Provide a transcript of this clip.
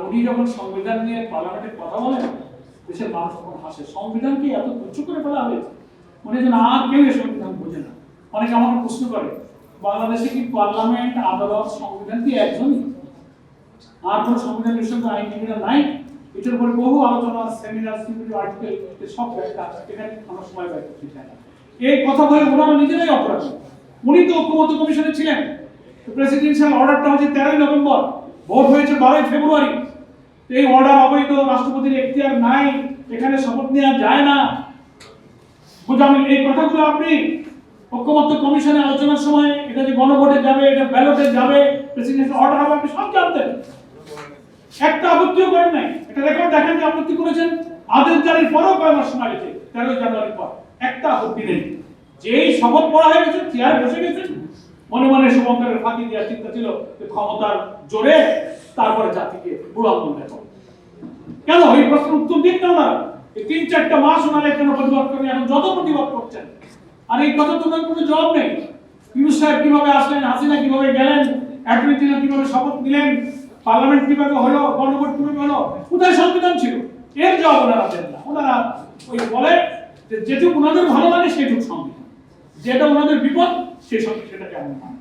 উনি যখন সংবিধান নিয়ে পার্লামেন্টে কথা বলেন, দেশের মানুষ তখন হাসে। সংবিধানকে এত তুচ্ছ করে ফেলা হয়েছে, মনে যেন আর কেউ এই সংবিধান বোঝে না। অনেকে আমাকে প্রশ্ন করে, বাংলাদেশে কি পার্লামেন্ট, আদালত, সংবিধান কি একজনই? আর কোন সংবিধান বিষয়ে আইনজীবীরা নাই? এটার উপরে বহু আলোচনা, সেমিনার, আর্টিকেল, সব ব্যাখ্যা এখানে আমরা সময় ব্যয় করতে চাই না। এই কথা বলে ওনারা নিজেরাই অপরাধী। উনি তো ঐক্যমত্য কমিশনে ছিলেন। প্রেসিডেন্সিয়াল অর্ডারটা হচ্ছে 13 নভেম্বর, ভোট হয়েছে 12 ফেব্রুয়ারি। এই অর্ডার অবৈধ, রাষ্ট্রপতির এখতিয়ার নাই, এখানে শপথ নেওয়া যায় না। বুঝাবেন এই কথাগুলো আপনি ঐক্যমত্য কমিশনে আলোচনার সময়, এটা যে গণভোটে যাবে, এটা ব্যালটে যাবে, প্রেসিডেন্সিয়াল অর্ডার হবে, আপনি সব জানতেন, একটা আপত্তিও করেন নাই। এটা রেকর্ড দেখেন যে আপত্তি করেছেন আদেশ জারির পরেও কয় মাস সময় গেছে, 13 জানুয়ারির পর একটা আপত্তি নেই। যেই শপথ পড়া হয়ে গেছে, চেয়ারে বসে গেছেন, মনে মনে শুভঙ্করের ফাঁকি দেওয়ার চিন্তা ছিল যে ক্ষমতার জোরে তারপরে জাতিকে বুড়ো আঙুল দেখো। কেন এই প্রশ্নের উত্তর দিন না ওনারা। এই 3-4টা মাস ওনারা কেন প্রতিবাদ করেন, এখন যত প্রতিবাদ করছেন, আর এই কথা তো কোনো জবাব নেই। ইউনূস সাহেব কিভাবে আসলেন, হাসিনা কিভাবে গেলেন, অ্যাটর্নি জেনারেল কিভাবে শপথ নিলেন, পার্লামেন্ট কিভাবে হলো, গণভোট কিভাবে হলো, কোথায় সংবিধান ছিল, এর জবাব ওনারা দেন না। ওনারা ওই বলে যে যেটুকু ওনাদের ভালো লাগে সেটুকু সংবিধান, যেটা ওনাদের বিপদ সেটাকে আমি মানি।